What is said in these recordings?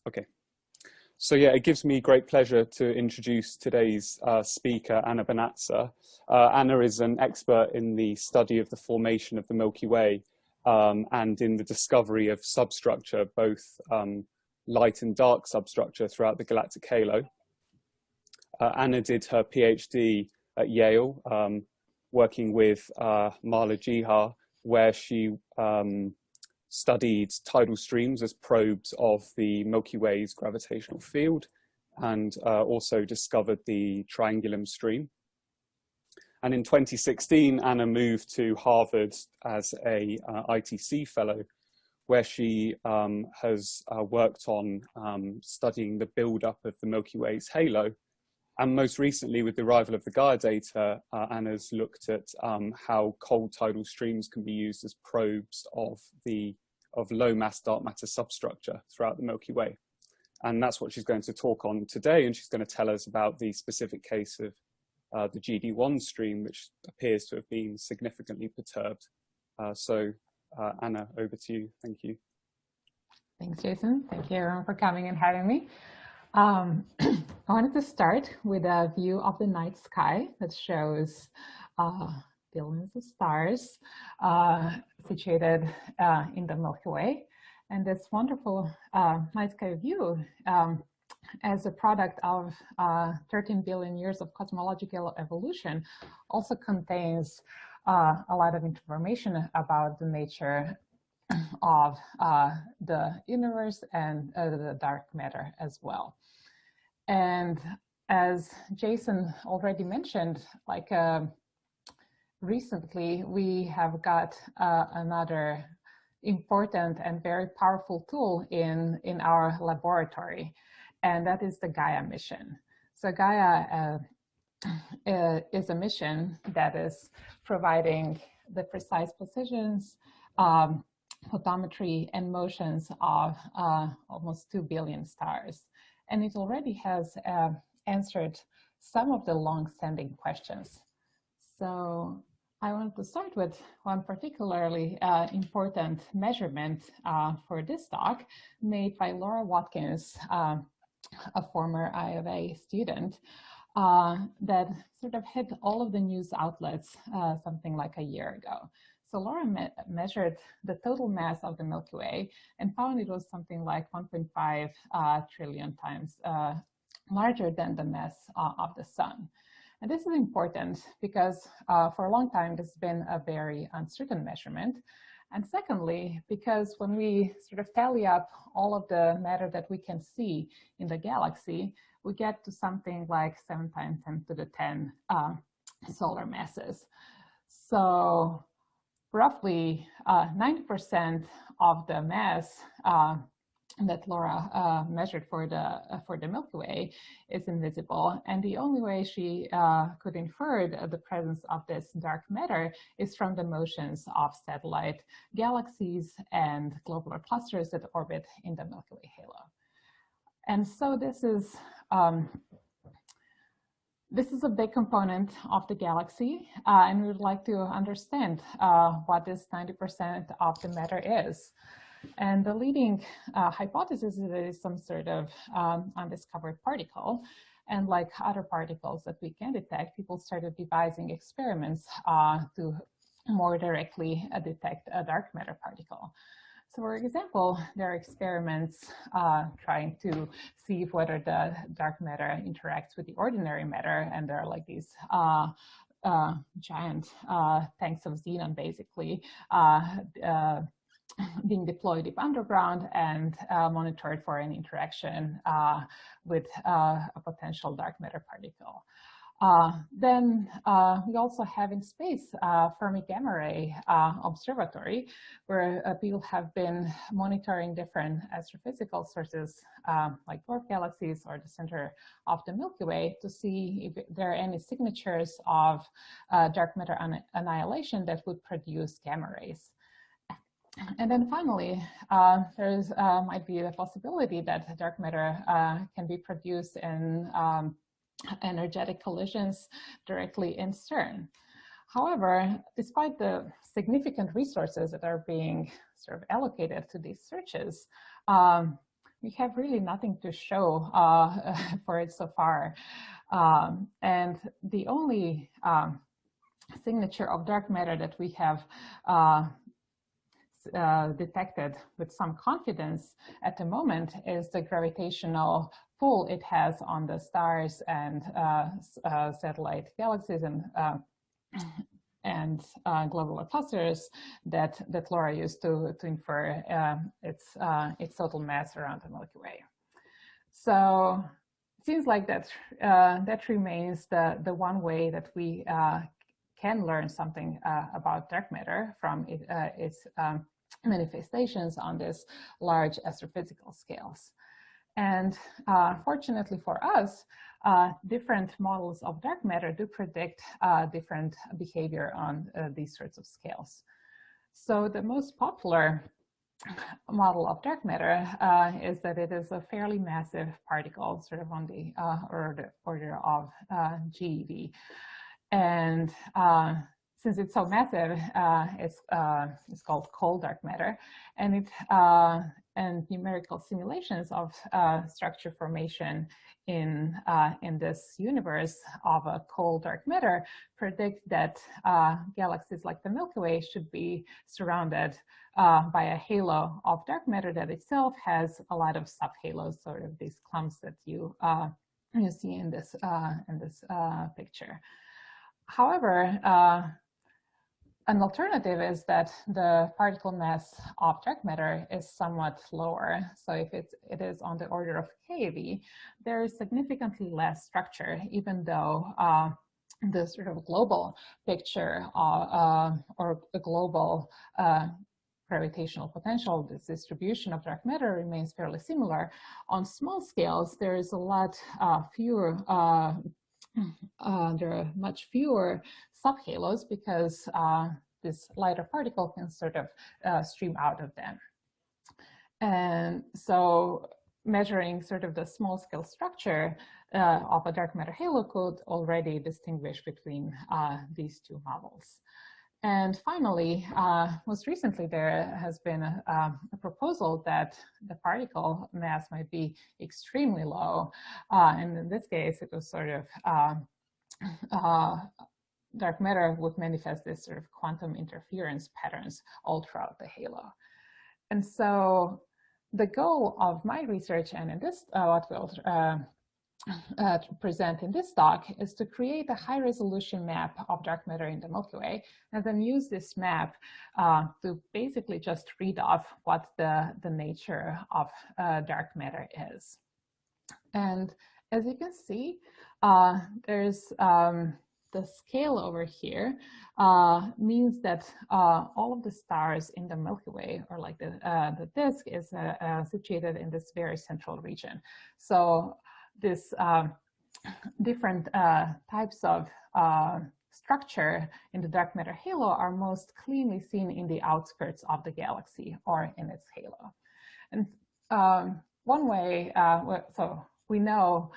Okay. So yeah, it gives me great pleasure to introduce today's speaker, Ana Bonaca. Ana is an expert in the study of the formation of the Milky Way and in the discovery of substructure, both light and dark substructure throughout the galactic halo. Ana did her PhD at Yale, working with Mala Jihar, where she studied tidal streams as probes of the Milky Way's gravitational field, and also discovered the triangulum stream. And in 2016, Ana moved to Harvard as a ITC fellow, where she has worked on studying the buildup of the Milky Way's halo. And most recently, with the arrival of the Gaia data, Anna's looked at how cold tidal streams can be used as probes of low mass dark matter substructure throughout the Milky Way. And that's what she's going to talk on today. And she's going to tell us about the specific case of the GD1 stream, which appears to have been significantly perturbed. Anna, over to you. Thank you. Thanks, Jason. Thank you everyone for coming and having me. I wanted to start with a view of the night sky that shows billions of stars situated in the Milky Way. And this wonderful night sky view, as a product of 13 billion years of cosmological evolution, also contains a lot of information about the nature of the universe and the dark matter as well. And as Jason already mentioned, like recently we have got another important and very powerful tool in our laboratory, and that is the Gaia mission. So Gaia is a mission that is providing the precise positions, photometry and motions of almost 2 billion stars. And it already has answered some of the long-standing questions. So I want to start with one particularly important measurement for this talk made by Laura Watkins, a former IoA student, that sort of hit all of the news outlets something like a year ago. So Laura measured the total mass of the Milky Way and found it was something like 1.5 trillion times larger than the mass of the sun. And this is important because for a long time, this has been a very uncertain measurement. And secondly, because when we sort of tally up all of the matter that we can see in the galaxy, we get to something like 7 times 10 to the 10 solar masses. So roughly 90% of the mass that Laura measured for the Milky Way is invisible, and the only way she could infer the presence of this dark matter is from the motions of satellite galaxies and globular clusters that orbit in the Milky Way halo. And so this is a big component of the galaxy, and we would like to understand what this 90% of the matter is. And the leading hypothesis is that it is some sort of undiscovered particle. And like other particles that we can detect, people started devising experiments to more directly detect a dark matter particle. So for example, there are experiments trying to see whether the dark matter interacts with the ordinary matter, and there are like these giant tanks of xenon basically being deployed deep underground and monitored for an interaction with a potential dark matter particle. Then we also have in space Fermi Gamma Ray Observatory, where people have been monitoring different astrophysical sources like dwarf galaxies or the center of the Milky Way to see if there are any signatures of dark matter annihilation that would produce gamma rays. And then finally, there might be the possibility that dark matter can be produced in energetic collisions directly in CERN. However, despite the significant resources that are being sort of allocated to these searches, we have really nothing to show for it so far. And the only signature of dark matter that we have detected with some confidence at the moment is the gravitational pull it has on the stars and satellite galaxies and globular clusters that Laura used to infer its total mass around the Milky Way. So it seems like that remains the one way that we can learn something about dark matter from its manifestations on these large astrophysical scales. And fortunately for us, different models of dark matter do predict different behavior on these sorts of scales. So the most popular model of dark matter is that it is a fairly massive particle, sort of on the order of GeV. And since it's so massive, it's called cold dark matter, and numerical simulations of structure formation in this universe of a cold dark matter predict that galaxies like the Milky Way should be surrounded by a halo of dark matter that itself has a lot of subhalos, sort of these clumps that you see in this picture. However, an alternative is that the particle mass of dark matter is somewhat lower. So if it is on the order of keV, there is significantly less structure, even though the sort of global picture or the global gravitational potential, this distribution of dark matter remains fairly similar. On small scales, there is a lot fewer there are much fewer subhalos because this lighter particle can sort of stream out of them. And so measuring sort of the small scale structure of a dark matter halo could already distinguish between these two models. And finally, most recently, there has been a proposal that the particle mass might be extremely low. And in this case, it was sort of dark matter would manifest this sort of quantum interference patterns all throughout the halo. And so the goal of my research and in this, what we'll present in this talk is to create a high resolution map of dark matter in the Milky Way and then use this map to basically just read off what the nature of dark matter is. And as you can see, there's the scale over here means that all of the stars in the Milky Way, or like the disk, is situated in this very central region. So this different types of structure in the dark matter halo are most cleanly seen in the outskirts of the galaxy or in its halo. And one way, so we know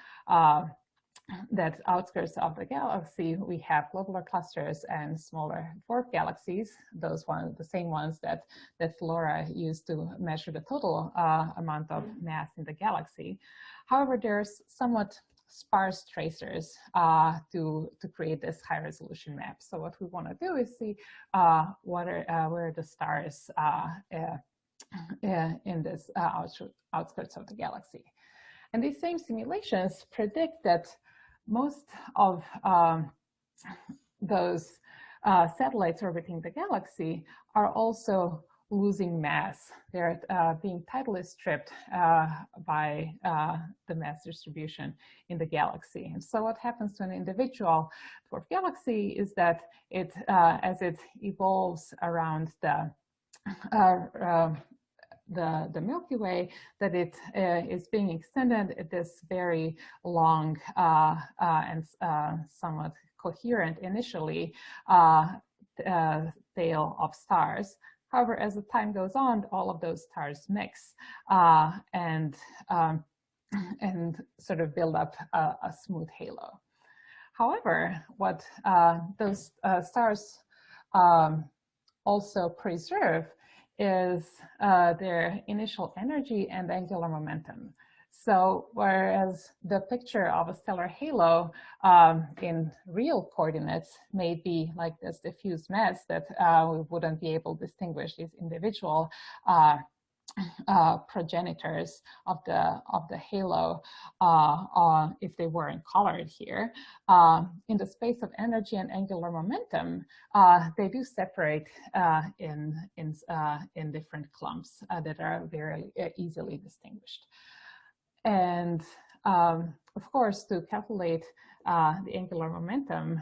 that outskirts of the galaxy, we have globular clusters and smaller dwarf galaxies, those ones, the same ones that Laura used to measure the total amount of mass in the galaxy. However, there's somewhat sparse tracers to create this high resolution map. So what we want to do is see where are the stars in this outskirts of the galaxy. And these same simulations predict that most of those satellites orbiting the galaxy are also losing mass. They're being tidally stripped by the mass distribution in the galaxy. And so what happens to an individual dwarf galaxy is that it, as it evolves around the Milky Way, that it is being extended at this very long and somewhat coherent initially tail of stars. However, as the time goes on, all of those stars mix and sort of build up a smooth halo. However, what those stars also preserve is their initial energy and angular momentum. So whereas the picture of a stellar halo in real coordinates may be like this diffuse mass that we wouldn't be able to distinguish these individual progenitors of the halo if they weren't colored here. In the space of energy and angular momentum, they do separate in different clumps that are very easily distinguished. And of course, to calculate the angular momentum,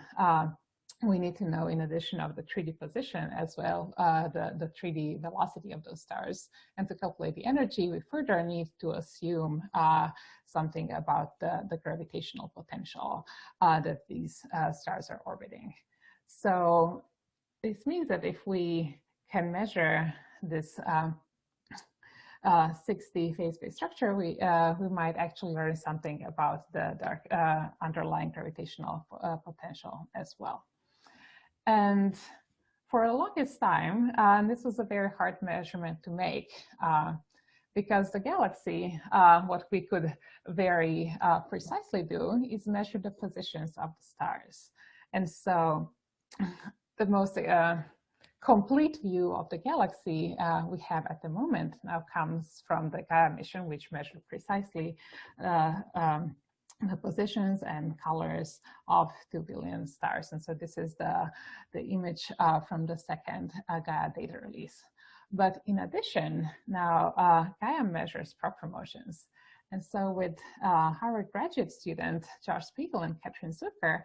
we need to know, in addition of the 3D position as well, the 3D velocity of those stars. And to calculate the energy, we further need to assume something about the gravitational potential that these stars are orbiting. So this means that if we can measure this 6D phase-space structure, we might actually learn something about the underlying gravitational potential as well. And for the longest time, this was a very hard measurement to make because the galaxy, what we could very precisely do is measure the positions of the stars. And so the most complete view of the galaxy we have at the moment now comes from the Gaia mission, which measured precisely the positions and colors of 2 billion stars. And so this is the image from the second Gaia data release. But in addition, now Gaia measures proper motions. And so with Harvard graduate student Josh Spiegel and Katrin Zucker,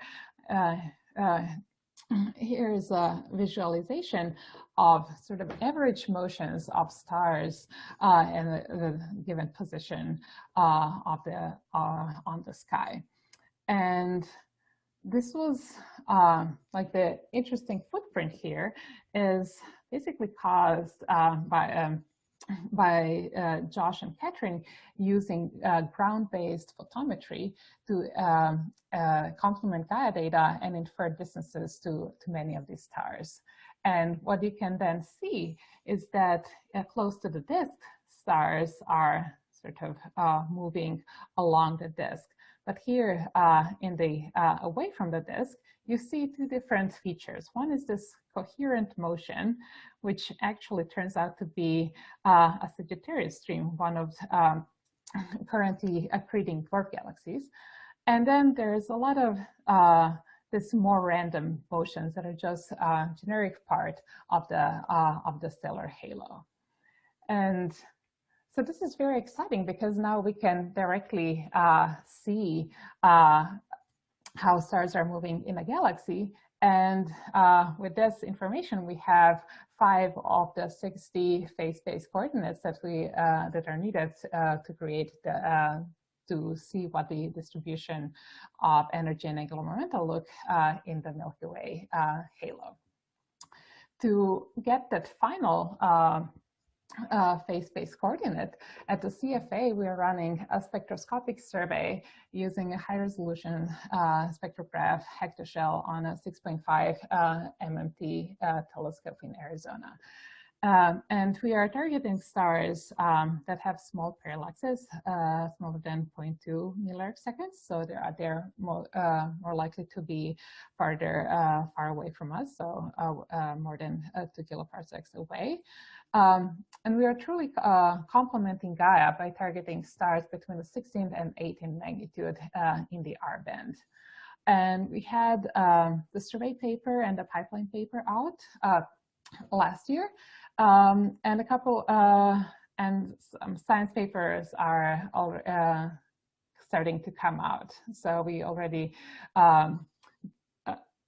here is a visualization of sort of average motions of stars in the given position of on the sky. And this was like the interesting footprint here is basically caused by Josh and Katrin using ground-based photometry to complement Gaia data and infer distances to many of these stars. And what you can then see is that close to the disk, stars are sort of moving along the disk. But here in the away from the disk, you see two different features. One is this coherent motion, which actually turns out to be a Sagittarius stream, one of currently accreting dwarf galaxies. And then there's a lot of this more random motions that are just a generic part of the stellar halo. And so this is very exciting because now we can directly see how stars are moving in a galaxy. And with this information, we have 5 of the 60 phase-space coordinates that that are needed to create to see what the distribution of energy and angular momentum look in the Milky Way halo. To get that final phase-space coordinate at the CFA, we are running a spectroscopic survey using a high-resolution spectrograph hectoshell on a 6.5 MMT telescope in Arizona. And we are targeting stars that have small parallaxes, smaller than 0.2 milliarc seconds. So they're more likely to be far away from us, so more than 2 kiloparsecs away. And we are truly complementing Gaia by targeting stars between the 16th and 18th magnitude in the R band. And we had the survey paper and the pipeline paper out last year. And a couple and some science papers are starting to come out. So we already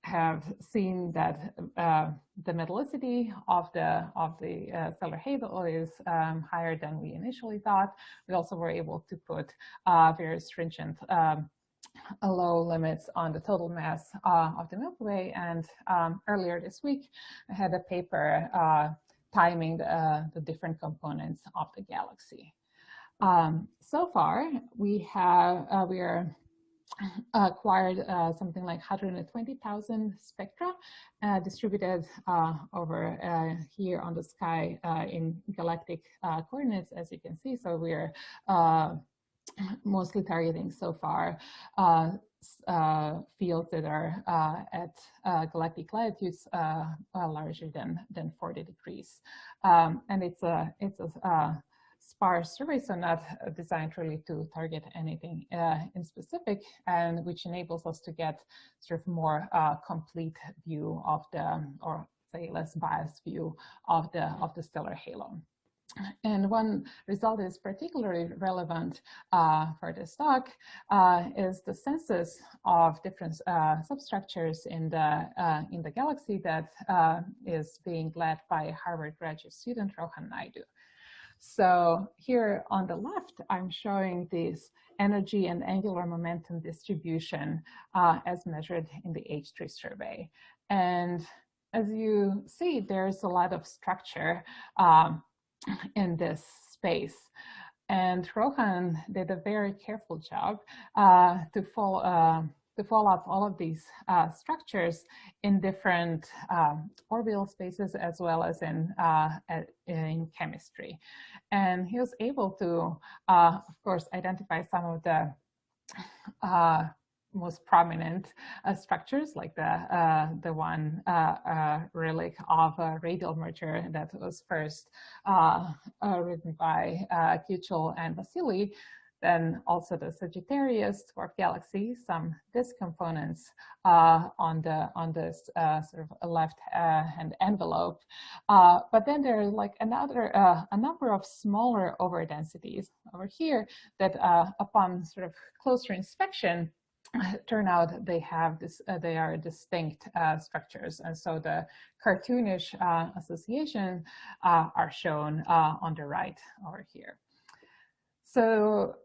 have seen that the metallicity of the stellar halo is higher than we initially thought. We also were able to put very stringent low limits on the total mass of the Milky Way. And earlier this week, I had a paper timing the different components of the galaxy. So far, we are acquired something like 120,000 spectra distributed over here on the sky in galactic coordinates, as you can see. So we're mostly targeting so far fields that are at galactic latitudes larger than 40 degrees. And it's a sparse survey, so not designed really to target anything in specific, and which enables us to get sort of more complete view of the, or say less biased view of the stellar halo. And one result is particularly relevant for this talk is the census of different substructures in the galaxy that is being led by Harvard graduate student Rohan Naidu. So here on the left, I'm showing this energy and angular momentum distribution as measured in the H3 survey. And as you see, there's a lot of structure in this space. And Rohan did a very careful job to follow up all of these structures in different orbital spaces as well as in chemistry. And he was able to, of course, identify some of the most prominent structures, like the one relic of a radial merger that was first written by Kuchel and Vasily. Then also the Sagittarius dwarf galaxy, some disk components on this sort of left hand envelope. But then there are like a number of smaller overdensities over here that upon sort of closer inspection turn out they have this, they are distinct structures. And so the cartoonish association are shown on the right over here. So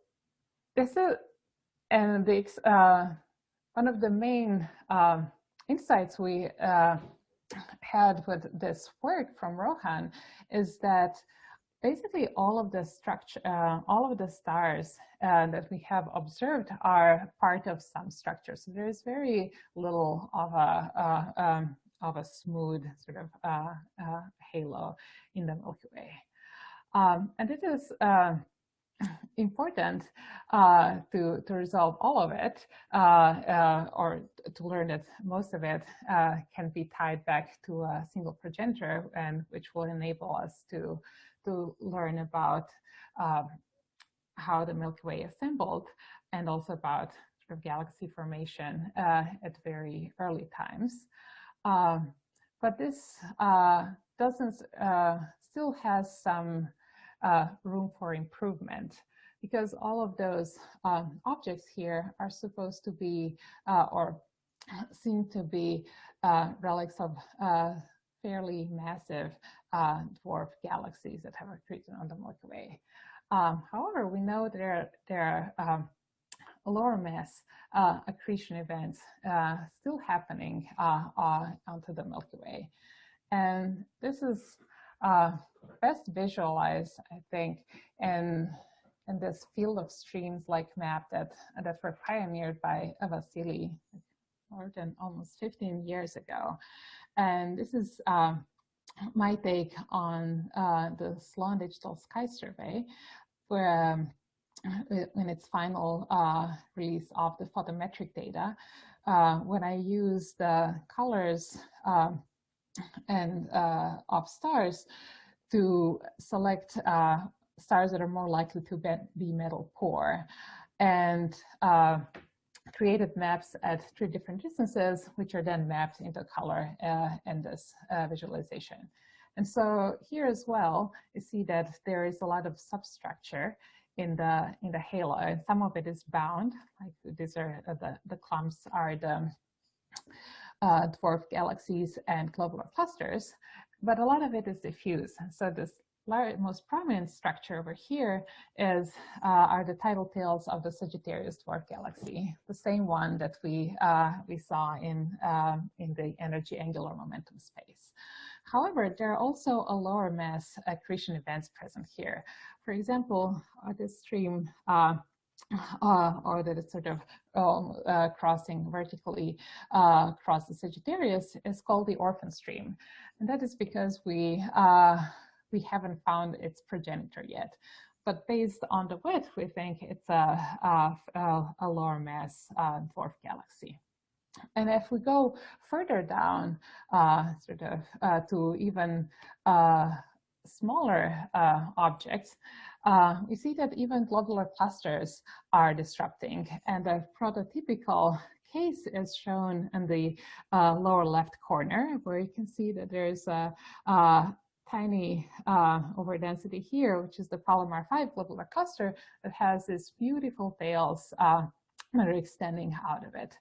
this is, and one of the main insights we had with this work from Rohan is that basically all of the structure, all of the stars that we have observed are part of some structure. So there is very little of a smooth sort of halo in the Milky Way. And it is important to resolve all of it, or to learn that most of it can be tied back to a single progenitor, and which will enable us to learn about how the Milky Way assembled, and also about sort of galaxy formation at very early times. But this still has some room for improvement, because all of those objects here are supposed to be or seem to be relics of fairly massive dwarf galaxies that have accreted on the Milky Way. However, we know there are lower mass accretion events still happening onto the Milky Way. And this is best visualized, I think, in this field of streams like map that were pioneered by Vasily more than almost 15 years ago. And this is my take on the Sloan Digital Sky Survey, where in its final release of the photometric data, when I use the colors and of stars to select stars that are more likely to be metal poor, and created maps at 3 different distances, which are then mapped into color in this visualization. And so here as well, you see that there is a lot of substructure in the halo, and some of it is bound. Like these are the clumps are the dwarf galaxies and globular clusters, but a lot of it is diffuse. So this most prominent structure over here are the tidal tails of the Sagittarius dwarf galaxy, the same one that we saw in the energy angular momentum space. However, there are also a lower mass accretion events present here. For example, this stream or that it's sort of crossing vertically across the Sagittarius is called the orphan stream. And that is because we haven't found its progenitor yet. But based on the width, we think it's a lower mass dwarf galaxy. And if we go further down, to even smaller objects, we see that even globular clusters are disrupting. And the prototypical case is shown in the lower left corner, where you can see that there's a tiny overdensity here, which is the Palomar 5 globular cluster that has these beautiful tails that are extending out of it.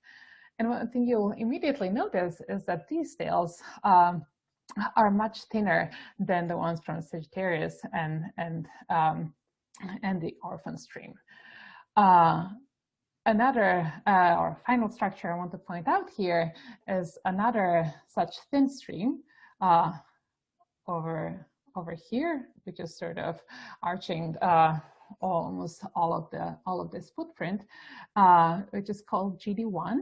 And one thing you'll immediately notice is that these tails are much thinner than the ones from Sagittarius and the orphan stream. Another or final structure I want to point out here is another such thin stream over here, which is sort of arching almost all of this footprint, which is called GD1.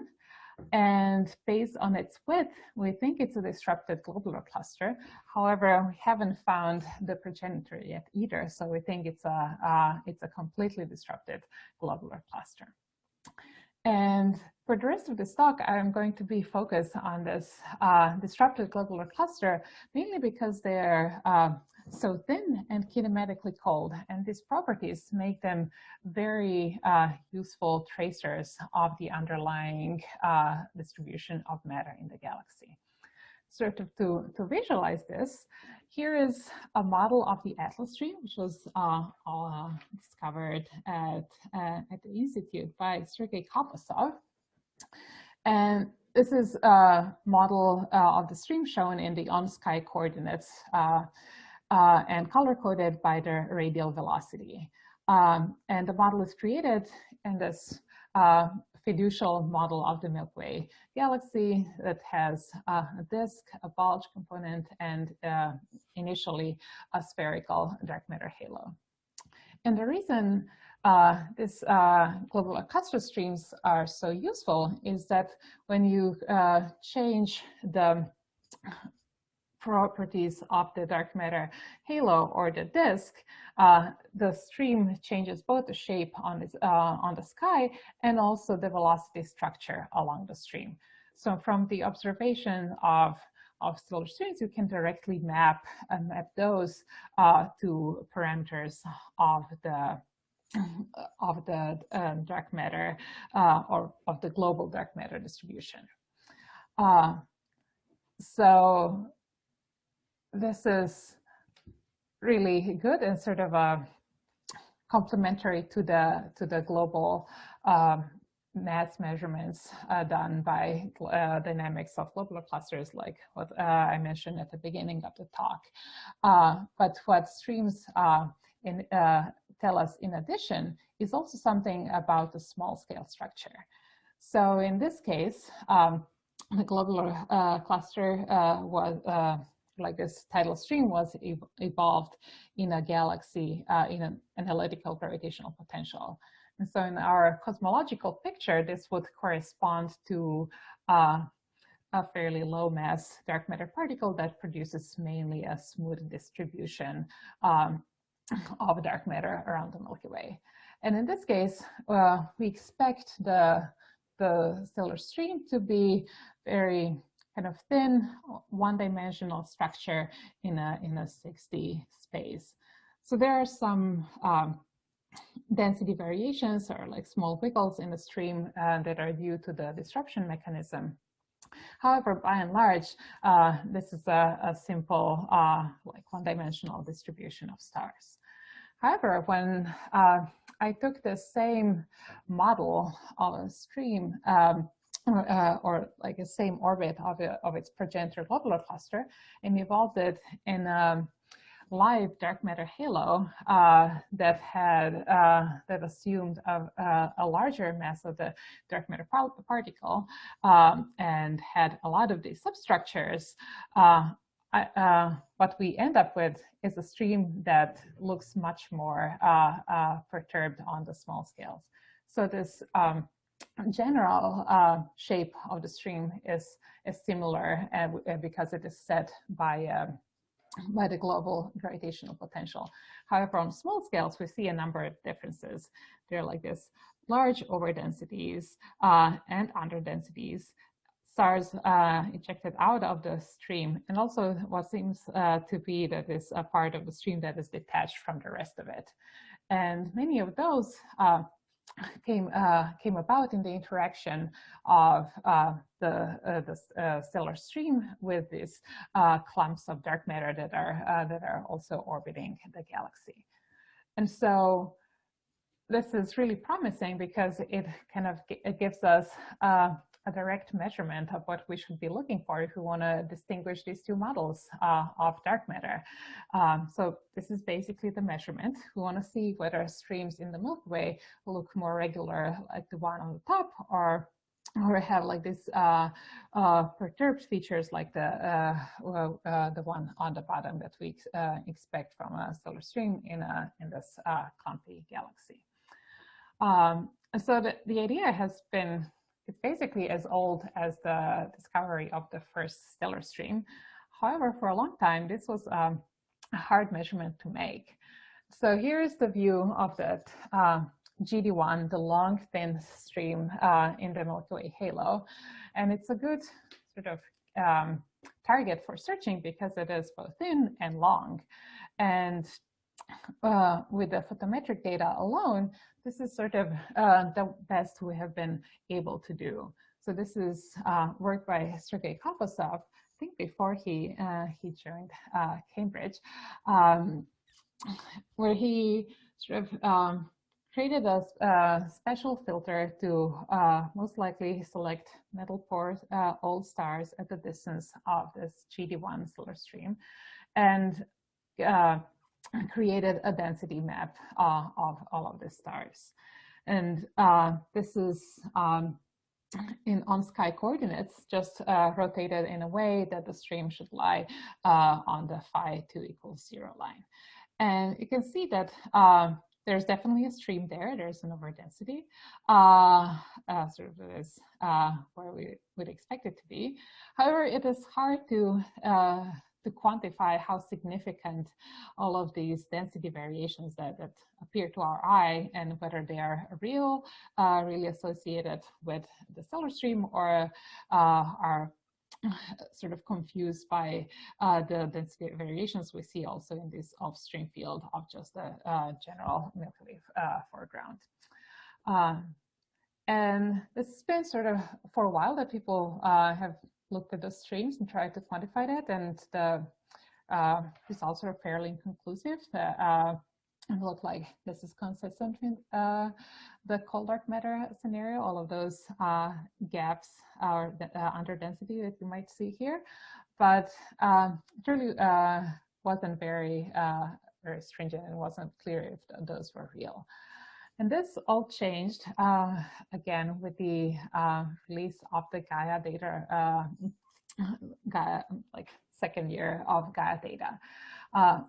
And based on its width, we think it's a disrupted globular cluster. However, we haven't found the progenitor yet either, so we think it's a completely disrupted globular cluster. And for the rest of this talk, I'm going to be focused on this disrupted globular cluster, mainly because they're so thin and kinematically cold. And these properties make them very useful tracers of the underlying distribution of matter in the galaxy. Sort of to visualize this, here is a model of the Atlas stream, which was discovered at the Institute by Sergei Kopasov. And this is a model of the stream shown in the on-sky coordinates and color-coded by the radial velocity. And the model is created in this fiducial model of the Milky Way galaxy that has a disk, a bulge component, and initially a spherical dark matter halo. And the reason these globular cluster streams are so useful is that when you change the properties of the dark matter halo or the disk, the stream changes both the shape on the sky and also the velocity structure along the stream. So from the observation of stellar streams, you can directly map those to parameters of the dark matter or of the global dark matter distribution. So this is really good and sort of complementary to the global mass measurements done by dynamics of globular clusters, like what I mentioned at the beginning of the talk. But what streams tell us in addition is also something about the small scale structure. So in this case, the globular cluster was like this tidal stream was evolved in a galaxy in an analytical gravitational potential. And so in our cosmological picture, this would correspond to a fairly low mass dark matter particle that produces mainly a smooth distribution of dark matter around the Milky Way. And in this case, we expect the stellar stream to be very kind of thin, one-dimensional structure in a 6D space. So there are some density variations or like small wiggles in the stream that are due to the disruption mechanism. However, by and large, this is a simple like one-dimensional distribution of stars. However, when I took the same model of a stream or like a same orbit of its progenitor globular cluster and evolved it in a live dark matter halo that assumed a larger mass of the dark matter particle and had a lot of these substructures. What we end up with is a stream that looks much more perturbed on the small scales. So this general shape of the stream is similar because it is set by the global gravitational potential. However, on small scales, we see a number of differences. They're like this large overdensities and underdensities, stars ejected out of the stream, and also what seems to be that is a part of the stream that is detached from the rest of it. And many of those came about in the interaction of the stellar stream with these clumps of dark matter that are also orbiting the galaxy. And so this is really promising because it kind of gives us a direct measurement of what we should be looking for if we want to distinguish these two models of dark matter. So this is basically the measurement. We want to see whether streams in the Milky Way look more regular, like the one on the top, or have like this perturbed features like the one on the bottom that we expect from a solar stream in this clumpy galaxy. So the idea has been, it's basically as old as the discovery of the first stellar stream. However, for a long time, this was a hard measurement to make. So here's the view of that GD1, the long, thin stream in the Milky Way halo. And it's a good sort of target for searching because it is both thin and long. And with the photometric data alone, this is sort of the best we have been able to do. So this is work by Sergei Kopasov, I think before he joined Cambridge, where he sort of created a special filter to most likely select metal poor old stars at the distance of this GD1 solar stream, and created a density map of all of the stars. And this is on sky coordinates, just rotated in a way that the stream should lie on the phi 2 = 0 line. And you can see that there's definitely a stream there. There's an overdensity, sort of is where we would expect it to be. However, it is hard to quantify how significant all of these density variations that appear to our eye, and whether they are real, really associated with the solar stream, or are sort of confused by the density variations we see also in this off-stream field of just the general Milky Way foreground. And this has been sort of for a while that people have looked at the streams and tried to quantify that, and the results are fairly inconclusive. It looked like this is consistent with the cold dark matter scenario, all of those gaps or under density that you might see here, but it really wasn't very stringent, and wasn't clear if those were real. And this all changed again with the release of the Gaia data, Gaia, like second year of Gaia data.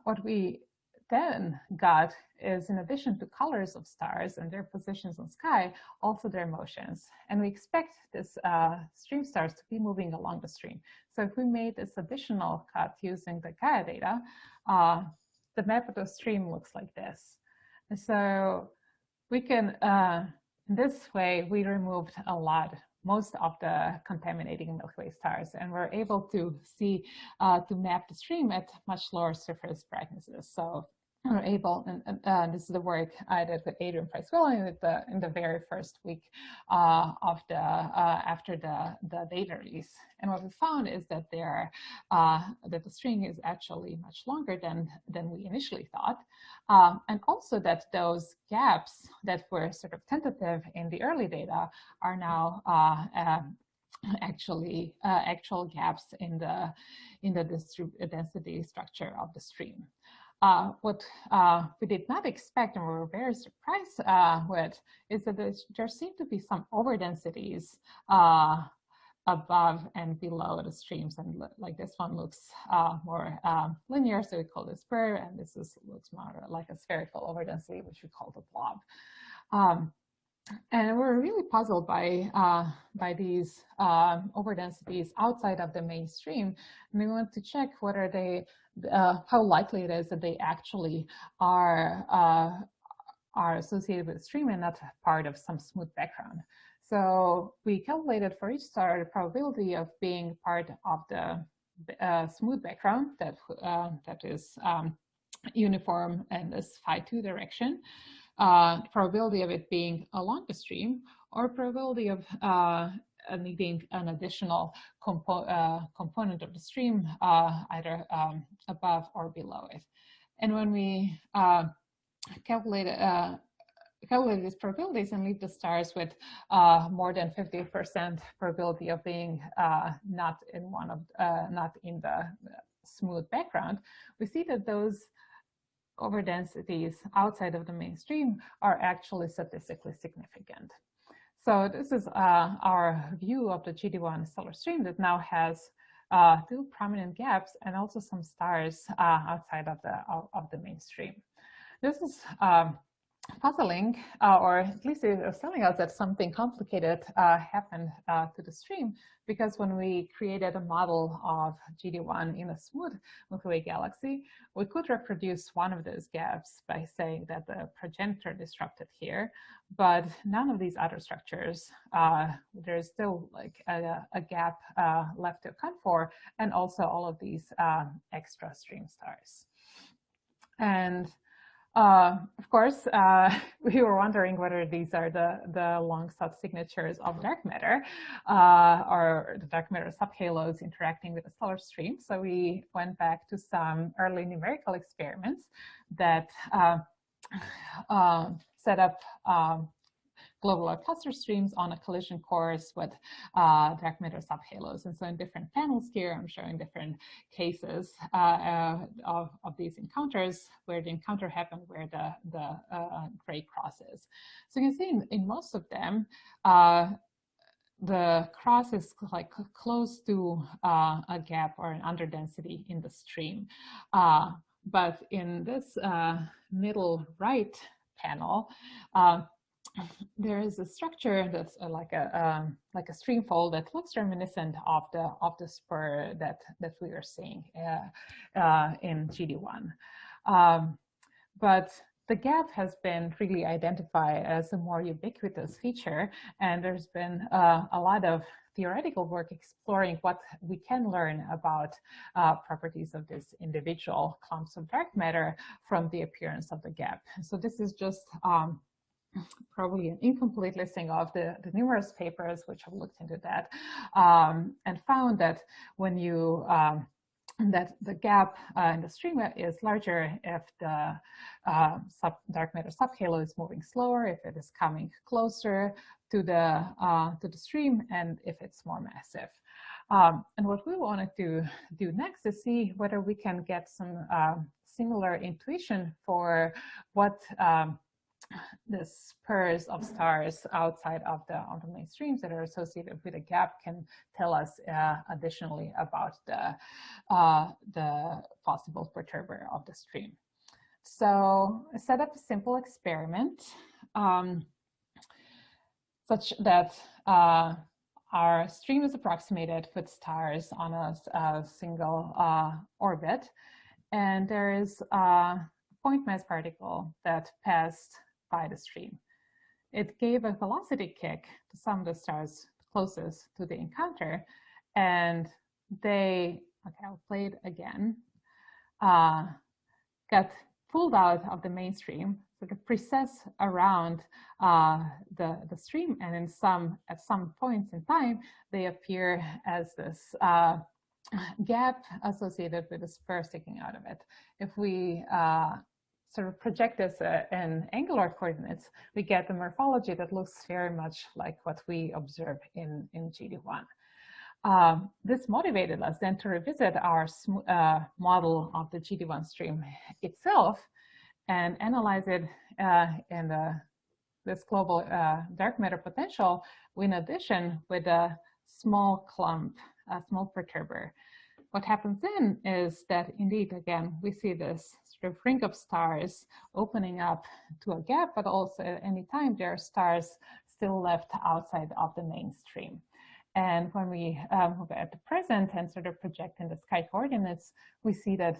What we then got is, in addition to colors of stars and their positions on sky, also their motions. And we expect this stream stars to be moving along the stream. So if we made this additional cut using the Gaia data, the map of the stream looks like this. And so we can, in this way, we removed most of the contaminating Milky Way stars, and we're able to see, to map the stream at much lower surface brightnesses. So we're able, and this is the work I did with Adrian Price-Williams in the very first week of after the data release. And what we found is that that the string is actually much longer than we initially thought, and also that those gaps that were sort of tentative in the early data are now actually actual gaps in the density structure of the stream. What we did not expect, and we were very surprised with, is that there seem to be some overdensities above and below the streams, and like this one looks more linear, so we call this spur, and this looks more like a spherical overdensity, which we call the blob. And we're really puzzled by these overdensities outside of the mainstream. And we want to check whether they, how likely it is that they actually are associated with the stream and not part of some smooth background. So we calculated for each star the probability of being part of the smooth background that is uniform in this phi2 direction, probability of it being along the stream, or probability of needing an additional component of the stream either above or below it. And when we calculate these probabilities and leave the stars with more than 50% probability of being not in the smooth background, we see that those overdensities outside of the mainstream are actually statistically significant. So this is our view of the GD1 stellar stream that now has two prominent gaps and also some stars outside of the mainstream. This is puzzling, or at least it was telling us that something complicated happened to the stream, because when we created a model of GD1 in a smooth Milky Way galaxy, we could reproduce one of those gaps by saying that the progenitor disrupted here, but none of these other structures, there's still like a gap left to account for, and also all of these extra stream stars. And of course, we were wondering whether these are the long subsignatures of dark matter or the dark matter subhalos interacting with the stellar stream. So we went back to some early numerical experiments that set up globular cluster streams on a collision course with dark matter subhalos. And so in different panels here, I'm showing different cases of these encounters, where the encounter happened, where the gray crosses. So you can see in most of them, the cross is like close to a gap or an underdensity in the stream. But in this middle right panel, there is a structure that's like a streamfold that looks reminiscent of the spur that we are seeing in GD1. But the gap has been really identified as a more ubiquitous feature, and there's been a lot of theoretical work exploring what we can learn about properties of these individual clumps of dark matter from the appearance of the gap. So this is just probably an incomplete listing of the numerous papers which have looked into that and found that when you that the gap in the stream is larger if the dark matter subhalo is moving slower, if it is coming closer to the stream, and if it's more massive. And what we wanted to do next is see whether we can get some similar intuition for what the spurs of stars outside of the mainstreams that are associated with a gap can tell us additionally about the possible perturber of the stream. So I set up a simple experiment such that our stream is approximated with stars on a single orbit, and there is a point mass particle that passed by the stream. It gave a velocity kick to some of the stars closest to the encounter, and they, okay, I'll play it again, got pulled out of the mainstream, sort of precess around the stream, and at some points in time, they appear as this gap associated with a spur sticking out of it. If we sort of project this in angular coordinates, we get the morphology that looks very much like what we observe in GD1. This motivated us then to revisit our model of the GD1 stream itself and analyze it in this global dark matter potential, in addition with a small clump, a small perturber. what happens then is that indeed, again, we see this sort of ring of stars opening up to a gap, but also at any time there are stars still left outside of the mainstream. And when we move at the present and sort of project in the sky coordinates, we see that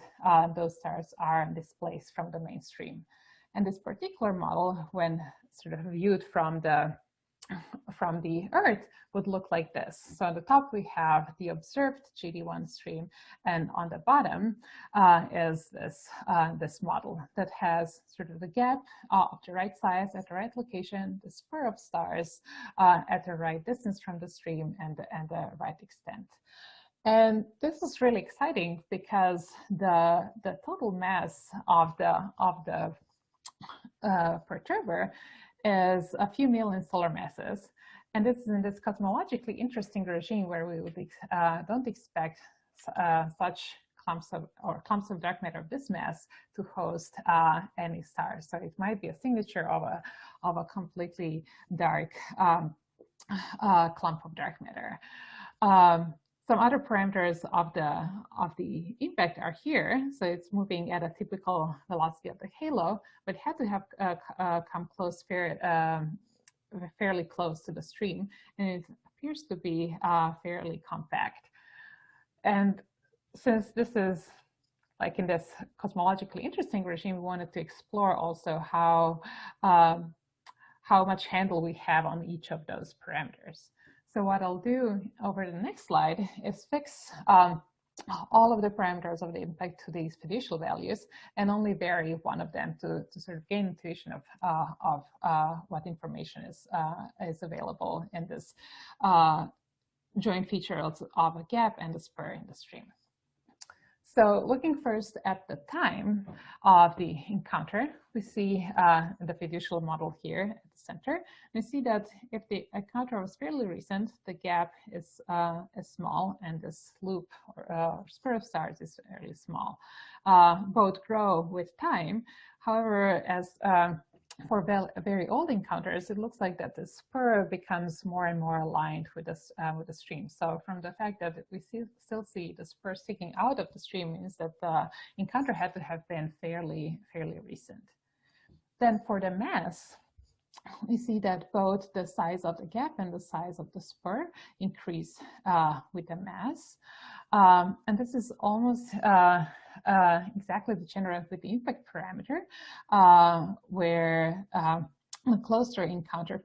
those stars are displaced from the mainstream. And this particular model, when sort of viewed from the Earth, would look like this. So on the top, we have the observed GD1 stream, and on the bottom is this model that has sort of the gap of the right size at the right location, the spur of stars at the right distance from the stream, and the right extent. And this is really exciting because the total mass of the perturber is a few million solar masses. And this is in this cosmologically interesting regime where we would don't expect such clumps of dark matter of this mass to host any stars. So it might be a signature of a completely dark clump of dark matter. Some other parameters of the impact are here. So it's moving at a typical velocity of the halo, but had to have come close, fairly close to the stream, and it appears to be fairly compact. And since this is like in this cosmologically interesting regime, we wanted to explore also how much handle we have on each of those parameters. So what I'll do over the next slide is fix all of the parameters of the impact to these fiducial values and only vary one of them to sort of gain intuition of what information is available in this joint features of a gap and a spur in the stream. So looking first at the time of the encounter, we see the fiducial model here at the center. We see that if the encounter was fairly recent, the gap is small, and this loop or spur of stars is fairly small. Both grow with time. However, as for very old encounters, it looks like that the spur becomes more and more aligned with the stream. So from the fact that we still see the spur sticking out of the stream means that the encounter had to have been fairly recent. Then for the mass, we see that both the size of the gap and the size of the spur increase with the mass. And this is almost exactly degenerate with the impact parameter, where the closer encounter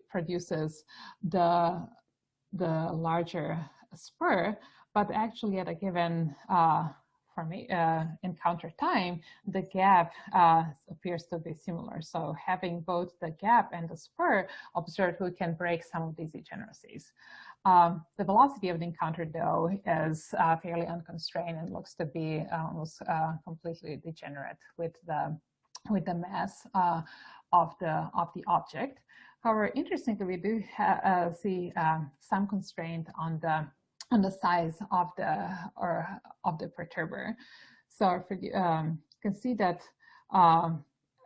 produces the larger spur, but actually at a given encounter time, the gap appears to be similar. So having both the gap and the spur observed, we can break some of these degeneracies. The velocity of the encounter, though, is fairly unconstrained and looks to be almost completely degenerate with the mass of the object. However, interestingly, we do see some constraint on the size of the perturber. So you can see that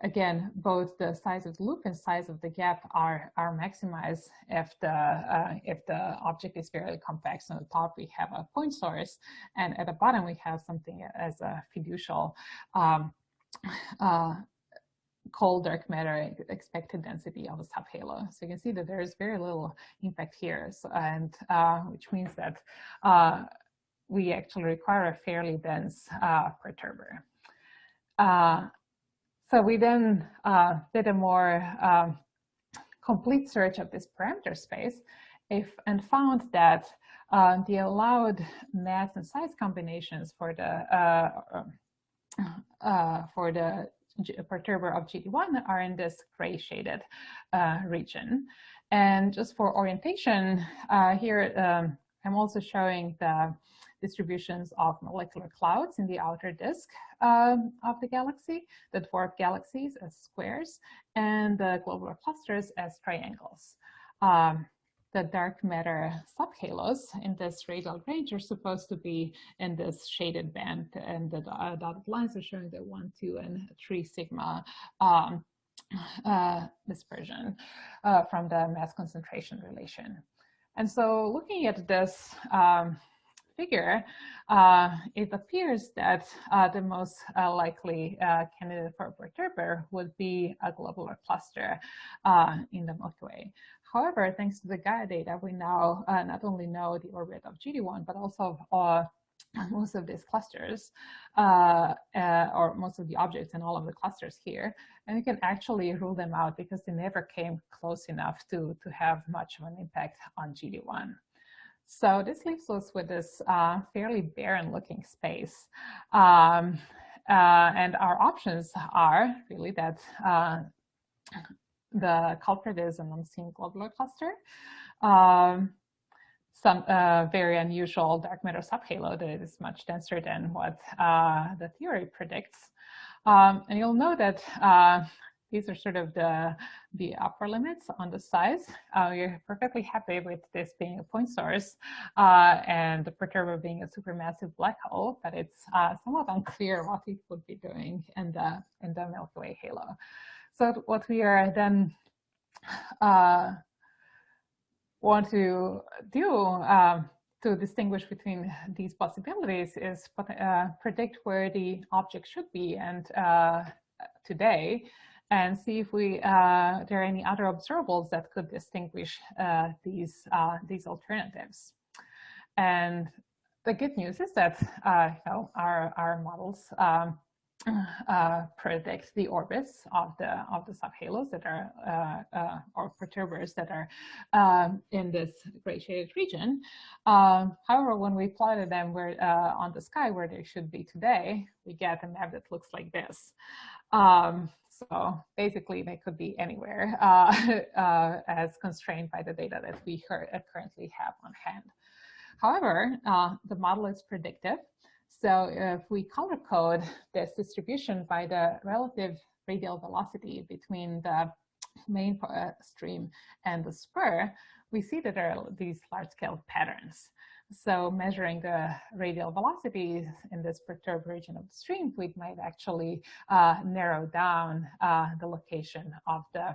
again, both the size of the loop and size of the gap are maximized if the object is fairly compact. So on the top we have a point source, and at the bottom we have something as a fiducial cold dark matter expected density of a subhalo. So you can see that there is very little impact here, and which means that we actually require a fairly dense perturber. So we then did a more complete search of this parameter space and found that the allowed mass and size combinations for the perturber of GD1 are in this gray shaded region. And just for orientation, here I'm also showing the distributions of molecular clouds in the outer disk of the galaxy, the dwarf galaxies as squares, and the globular clusters as triangles. The dark matter subhalos in this radial range are supposed to be in this shaded band, and the dotted lines are showing the 1, 2, and 3 sigma dispersion from the mass concentration relation. And so looking at this figure, it appears that the most likely candidate for a perturber would be a globular cluster in the Milky Way. However, thanks to the Gaia data, we now not only know the orbit of GD1, but also most of these clusters, or most of the objects in all of the clusters here. And we can actually rule them out because they never came close enough to have much of an impact on GD1. So this leaves us with this fairly barren looking space. And our options are really that the culprit is an unseen globular cluster, some very unusual dark matter subhalo that is much denser than what the theory predicts. And you'll know that these are sort of the upper limits on the size. We're perfectly happy with this being a point source and the perturber being a supermassive black hole, but it's somewhat unclear what it would be doing in the Milky Way halo. So what we are then want to do to distinguish between these possibilities is predict where the object should be and today, and see if there are any other observables that could distinguish these alternatives. And the good news is that our models predict the orbits of the subhalos that are or perturbers that are in this gray shaded region. However, when we plotted them on the sky where they should be today, we get a map that looks like this. So basically, they could be anywhere as constrained by the data that we currently have on hand. However, the model is predictive. So if we color code this distribution by the relative radial velocity between the main stream and the spur, we see that there are these large-scale patterns. So measuring the radial velocities in this perturbed region of the stream, we might actually narrow down the location of the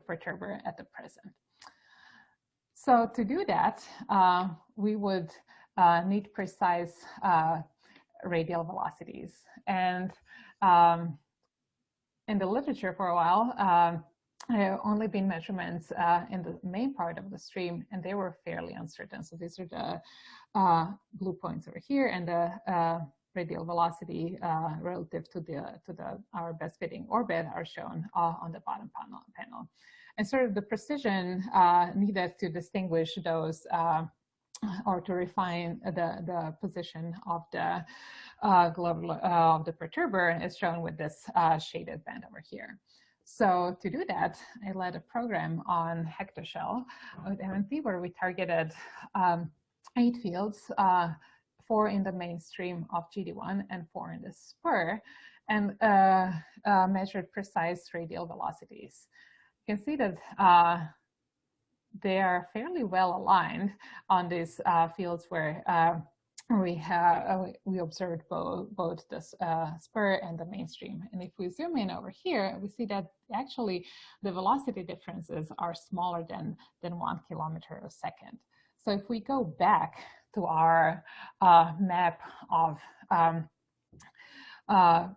perturber at the present. So to do that, we would need precise radial velocities. And in the literature for a while, there have only been measurements in the main part of the stream, and they were fairly uncertain. So these are the blue points over here, and the radial velocity relative to our best fitting orbit are shown on the bottom panel. And sort of the precision needed to distinguish those or to refine the position of the of the perturber is shown with this shaded band over here. So to do that, I led a program on hectoshell with MNT where we targeted 8 fields, 4 in the mainstream of GD1 and 4 in the spur, and measured precise radial velocities. You can see that they are fairly well aligned on these fields where we observed both the spur and the mainstream. And if we zoom in over here, we see that actually the velocity differences are smaller than 1 kilometer a second. So if we go back to our map of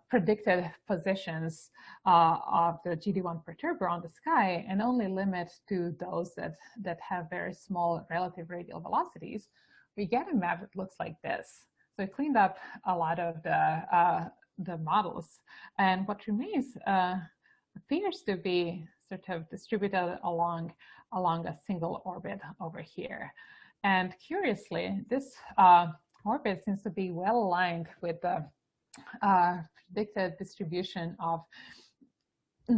predicted positions of the GD1 perturber on the sky and only limit to those that have very small relative radial velocities, we get a map that looks like this. So we cleaned up a lot of the models, and what remains appears to be sort of distributed along a single orbit over here. And curiously, this orbit seems to be well aligned with the predicted distribution of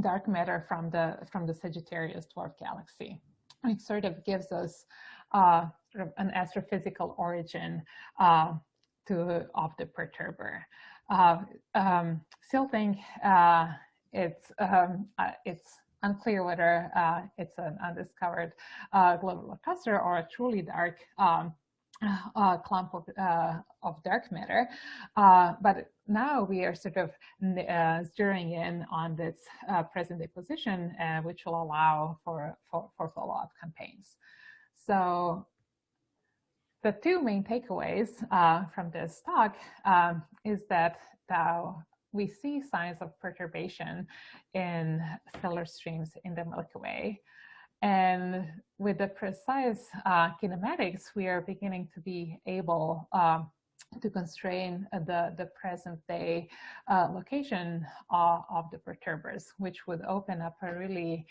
dark matter from the Sagittarius dwarf galaxy. It sort of gives us sort of an astrophysical origin of the perturber. Still think it's unclear whether it's an undiscovered globular cluster or a truly dark clump of dark matter, but now we are sort of zeroing in on this present day position, which will allow for follow-up campaigns. So the two main takeaways from this talk is that we see signs of perturbation in stellar streams in the Milky Way. And with the precise kinematics, we are beginning to be able to constrain the present day location of the perturbers, which would open up a really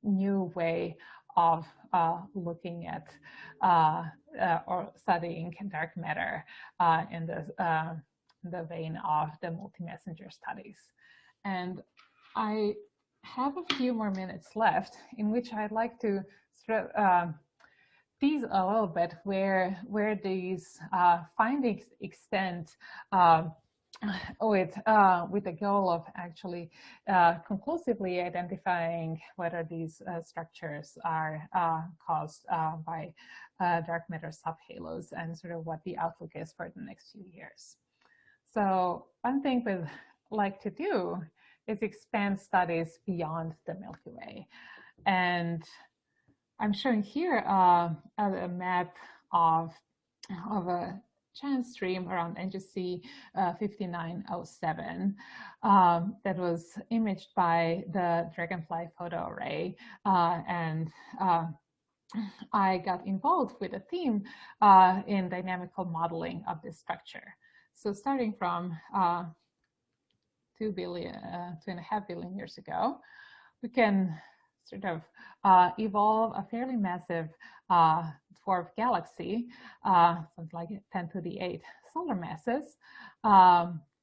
new way of looking at or studying dark matter in the vein of the multi-messenger studies. And I have a few more minutes left in which I'd like to sort of tease a little bit where these findings extend with the goal of actually conclusively identifying whether these structures are caused by dark matter subhalos and sort of what the outlook is for the next few years. So one thing we'd like to do is expand studies beyond the Milky Way. And I'm showing here a map of a chance stream around NGC 5907 that was imaged by the Dragonfly photo array. And I got involved with a team in dynamical modeling of this structure. So starting from 2.5 billion years ago, we can sort of evolve a fairly massive dwarf galaxy, something like 10 to the 8 solar masses,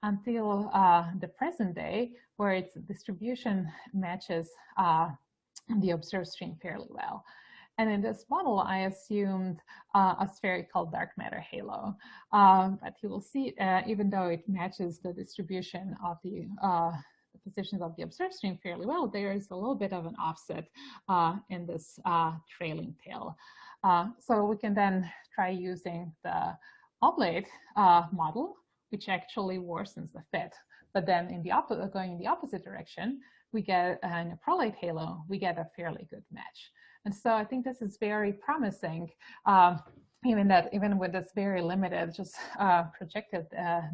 until the present day, where its distribution matches the observed stream fairly well. And in this model, I assumed a spherical dark matter halo. But you will see, even though it matches the distribution of the positions of the observed stream fairly well, there is a little bit of an offset in this trailing tail. So we can then try using the oblate model, which actually worsens the fit. But then in the going in the opposite direction, we get in a prolate halo, we get a fairly good match. And so I think this is very promising, even with this very limited just projected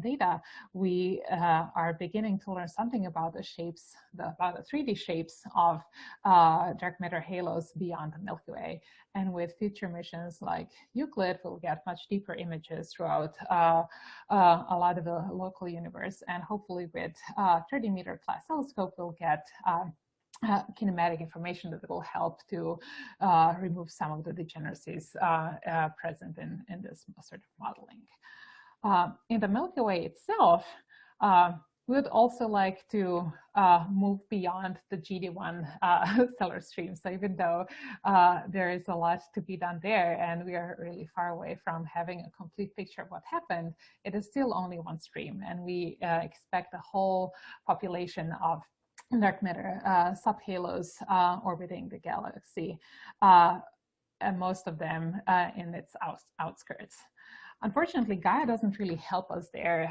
data, we are beginning to learn something about the shapes, about the 3D shapes of dark matter halos beyond the Milky Way. And with future missions like Euclid, we'll get much deeper images throughout a lot of the local universe. And hopefully with 30-meter class telescope, we'll get kinematic information that will help to remove some of the degeneracies present in this sort of modeling. In the Milky Way itself, we would also like to move beyond the GD1 stellar stream. So even though there is a lot to be done there and we are really far away from having a complete picture of what happened, it is still only one stream. And we expect a whole population of dark matter subhalos orbiting the galaxy, and most of them in its outskirts. Unfortunately, Gaia doesn't really help us there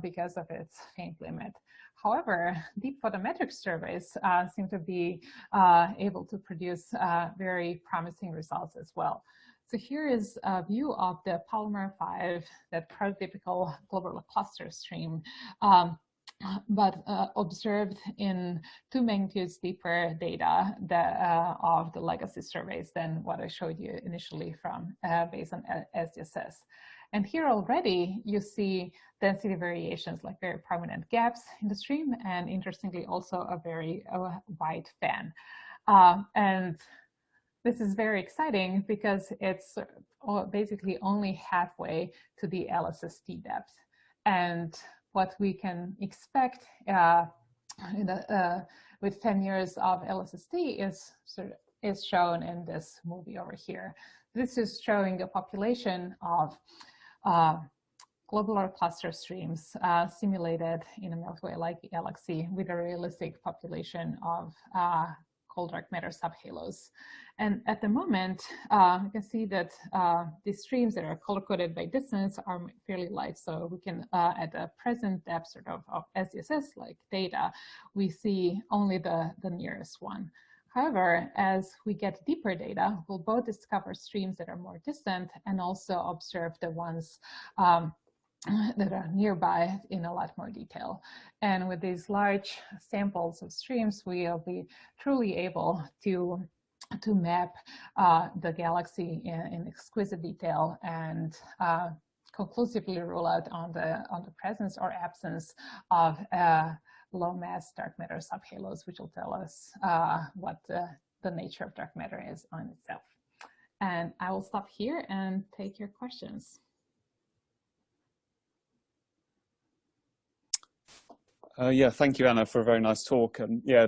because of its faint limit. However, deep photometric surveys seem to be able to produce very promising results as well. So here is a view of the Palomar 5, that prototypical globular cluster stream, but observed in 2 magnitudes deeper data of the legacy surveys than what I showed you initially from based on SDSS. And here already you see density variations, like very prominent gaps in the stream, and interestingly also a very wide fan. And this is very exciting because it's basically only halfway to the LSST depth. And what we can expect with 10 years of LSST is shown in this movie over here. This is showing a population of globular cluster streams simulated in a Milky Way-like galaxy with a realistic population of cold dark matter subhalos. And at the moment, you can see that these streams that are color-coded by distance are fairly light. So we can, at the present depth sort of SDSS-like data, we see only the nearest one. However, as we get deeper data, we'll both discover streams that are more distant and also observe the ones that are nearby in a lot more detail. And with these large samples of streams, we'll be truly able to map the galaxy in exquisite detail and conclusively rule out on the presence or absence of low mass dark matter subhalos, which will tell us what the nature of dark matter is on itself. And I will stop here and take your questions. Yeah, thank you, Anna, for a very nice talk. And yeah,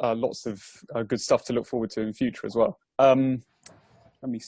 lots of good stuff to look forward to in the future as well. Let me